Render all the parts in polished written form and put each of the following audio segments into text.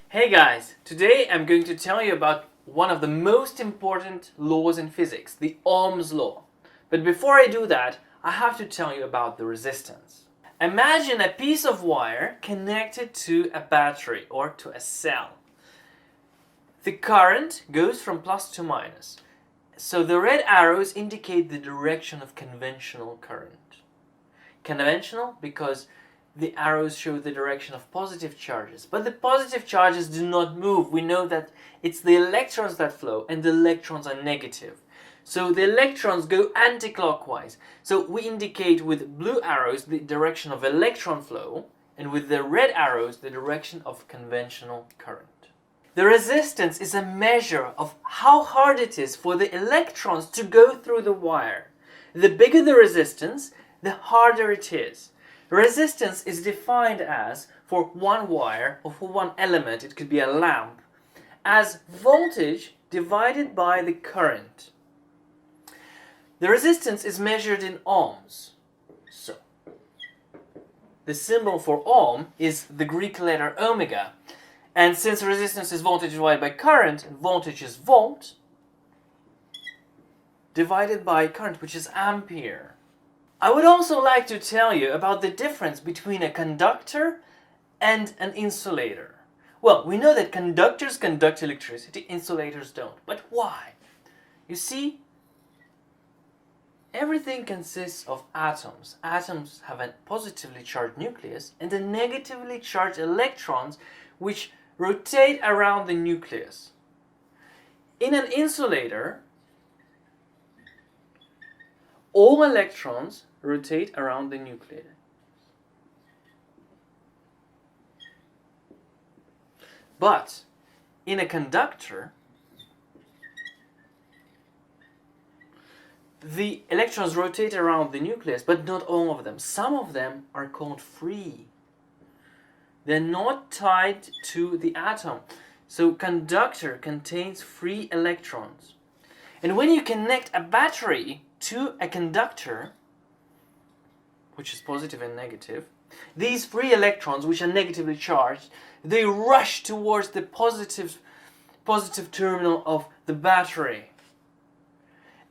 Hey guys, today I'm going to tell you about one of the most important laws in physics, the Ohm's law. But before I do that, I have to tell you about the resistance. Imagine a piece of wire connected to a battery or to a cell. The current goes from plus to minus. So the red arrows indicate the direction of conventional current. Conventional because the arrows show the direction of positive charges. But the positive charges do not move. We know that it's the electrons that flow, and the electrons are negative. So the electrons go anti-clockwise. So we indicate with blue arrows the direction of electron flow, and with the red arrows the direction of conventional current. The resistance is a measure of how hard it is for the electrons to go through the wire. The bigger the resistance, the harder it is. Resistance is defined as, for one wire or for one element, it could be a lamp, as voltage divided by the current. The resistance is measured in ohms. So, the symbol for ohm is the Greek letter omega. And since resistance is voltage divided by current, and voltage is volt, divided by current, which is ampere. I would also like to tell you about the difference between a conductor and an insulator. Well, we know that conductors conduct electricity, insulators don't. But why? You see, everything consists of atoms. Atoms have a positively charged nucleus and a negatively charged electrons which rotate around the nucleus. In an insulator, all electrons rotate around the nucleus. But in a conductor, the electrons rotate around the nucleus, but not all of them. Some of them are called free. They're not tied to the atom. So conductor contains free electrons. And when you connect a battery to a conductor, which is positive and negative, these free electrons, which are negatively charged, they rush towards the positive terminal of the battery.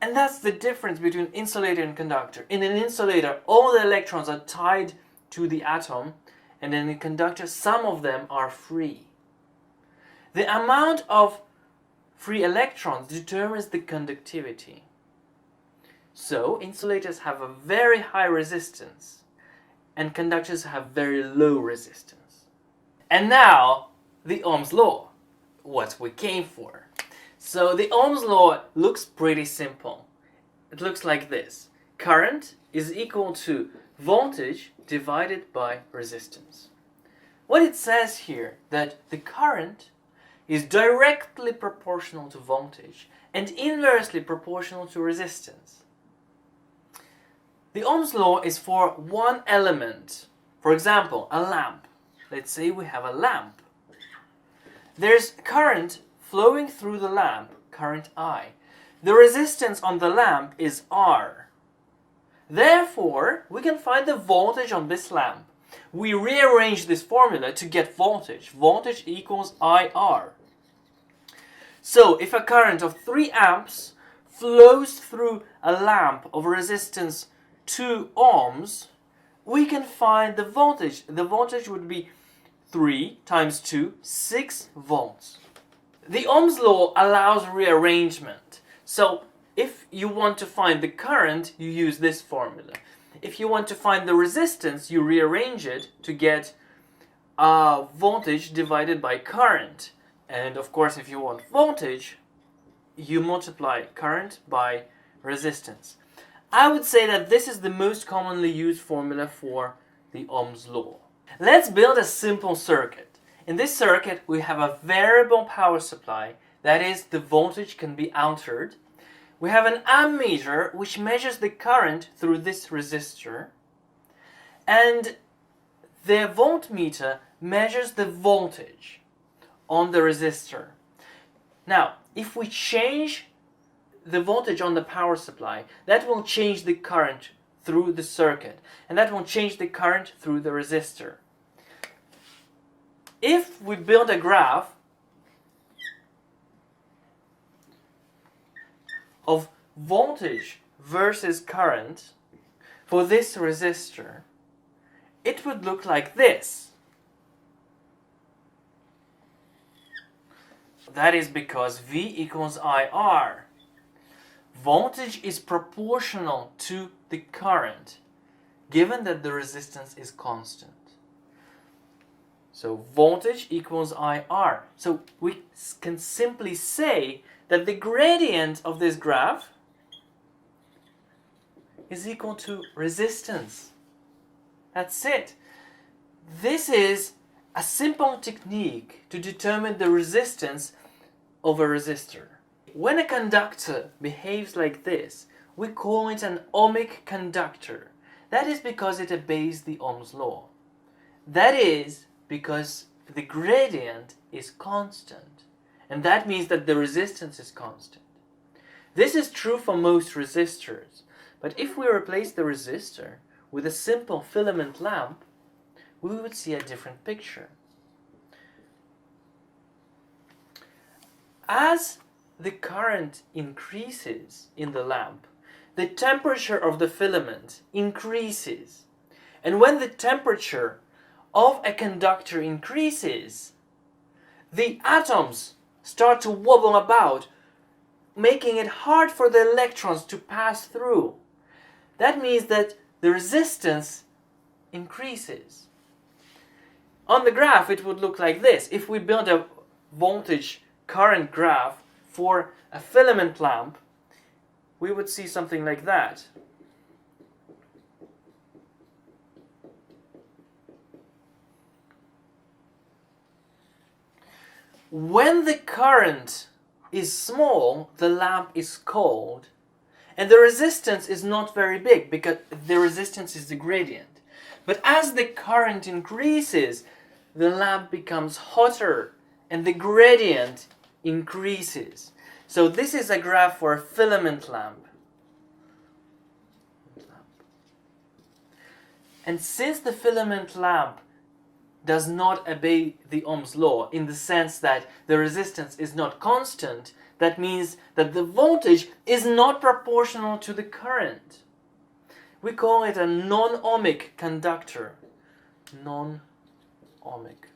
And that's the difference between insulator and conductor. In an insulator, all the electrons are tied to the atom, and in a conductor, some of them are free. The amount of free electrons determines the conductivity. So, insulators have a very high resistance, and conductors have very low resistance. And now, the Ohm's law, what we came for. So, the Ohm's law looks pretty simple. It looks like this. Current is equal to voltage divided by resistance. What it says here, that the current is directly proportional to voltage and inversely proportional to resistance. The Ohm's law is for one element. For example, a lamp. Let's say we have a lamp. There's current flowing through the lamp, current I. The resistance on the lamp is R. Therefore, we can find the voltage on this lamp. We rearrange this formula to get voltage. Voltage equals IR. So, if a current of 3 amps flows through a lamp of resistance 2 ohms, we can find the voltage. The voltage would be 3 times 2, 6 volts. The Ohm's law allows rearrangement. So, if you want to find the current, you use this formula. If you want to find the resistance, you rearrange it to get voltage divided by current. And of course, if you want voltage, you multiply current by resistance. I would say that this is the most commonly used formula for the Ohm's law. Let's build a simple circuit. In this circuit, we have a variable power supply, that is, the voltage can be altered. We have an ammeter, which measures the current through this resistor. And the voltmeter measures the voltage on the resistor. Now, if we change the voltage on the power supply, that will change the current through the circuit, and that will change the current through the resistor. if we build a graph of voltage versus current for this resistor, it would look like this. That is because V equals IR. Voltage is proportional to the current, given that the resistance is constant. So voltage equals IR. So we can simply say that the gradient of this graph is equal to resistance. That's it. This is a simple technique to determine the resistance of a resistor. When a conductor behaves like this, we call it an ohmic conductor. That is because it obeys the Ohm's law. That is because the gradient is constant. And that means that the resistance is constant. This is true for most resistors. But if we replace the resistor with a simple filament lamp, we would see a different picture. As the current increases in the lamp, the temperature of the filament increases. And when the temperature of a conductor increases, the atoms start to wobble about, making it hard for the electrons to pass through. That means that the resistance increases. On the graph, it would look like this. If we build a voltage current graph for a filament lamp, we would see something like that. When the current is small, the lamp is cold, and the resistance is not very big because the resistance is the gradient. But as the current increases, the lamp becomes hotter and the gradient increases. So this is a graph for a filament lamp. And since the filament lamp does not obey the Ohm's law in the sense that the resistance is not constant, that means that the voltage is not proportional to the current. We call it a non-ohmic conductor. Non-ohmic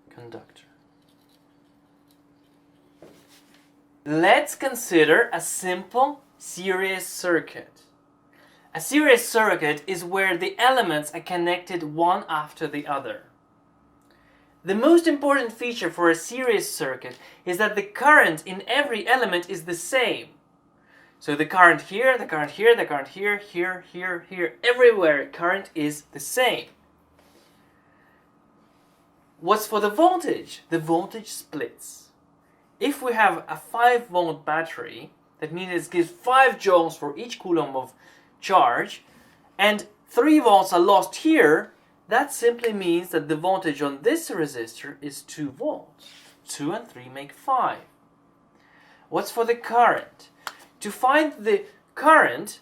conductor. Let's consider a simple series circuit. A series circuit is where the elements are connected one after the other. The most important feature for a series circuit is that the current in every element is the same. So the current here, the current here, the current here, here, here, here, everywhere current is the same. What's for the voltage? The voltage splits. If we have a 5-volt battery, that means it gives 5 joules for each coulomb of charge, and 3 volts are lost here, that simply means that the voltage on this resistor is 2 volts. 2 and 3 make 5. What's for the current? To find the current,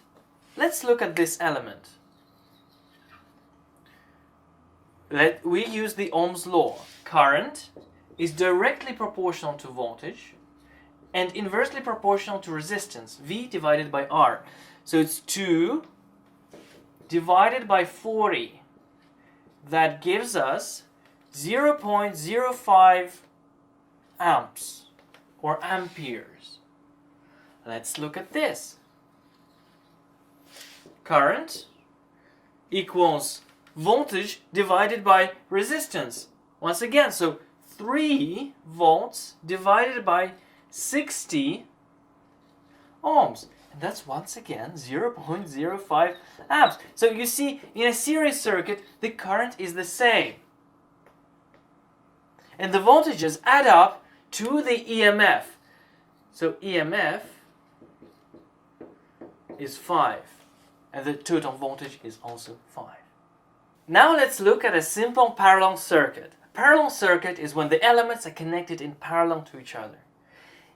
let's look at this element. We use the Ohm's law. Current is directly proportional to voltage and inversely proportional to resistance, V divided by R. So it's 2 divided by 40. That gives us 0.05 amps or amperes. Let's look at this. Current equals voltage divided by resistance. Once again, so 3 volts divided by 60 ohms. And that's once again 0.05 amps. So you see, in a series circuit, the current is the same. And the voltages add up to the EMF. So EMF is 5. And the total voltage is also 5. Now let's look at a simple parallel circuit. A parallel circuit is when the elements are connected in parallel to each other.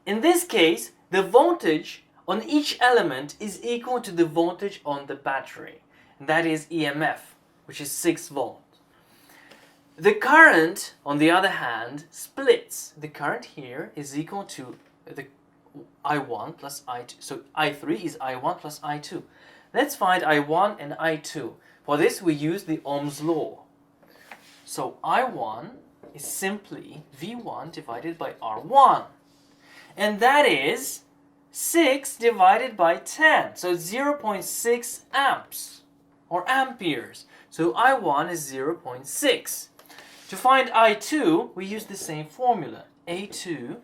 In this case, the voltage on each element is equal to the voltage on the battery. And that is EMF, which is 6 volts. The current, on the other hand, splits. The current here is equal to the I1 plus I2. So I3 is I1 plus I2. Let's find I1 and I2. For this we use the Ohm's law. So I1 is simply V1 divided by R1. And that is 6 divided by 10. So 0.6 amps or amperes. So I1 is 0.6. To find I2, we use the same formula. A2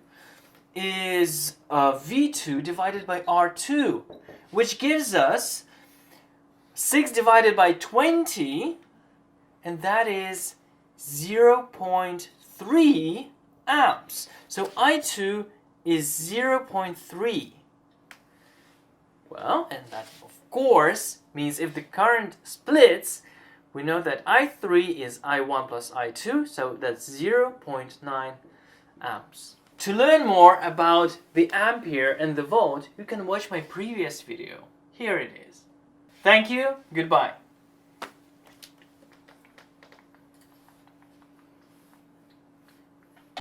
is V2 divided by R2, which gives us 6 divided by 20, and that is 0.3 amps. So I2 is 0.3. Well, and that of course means if the current splits, we know that I3 is I1 plus I2, so that's 0.9 amps. To learn more about the ampere and the volt, you can watch my previous video. Here it is. Thank you, goodbye.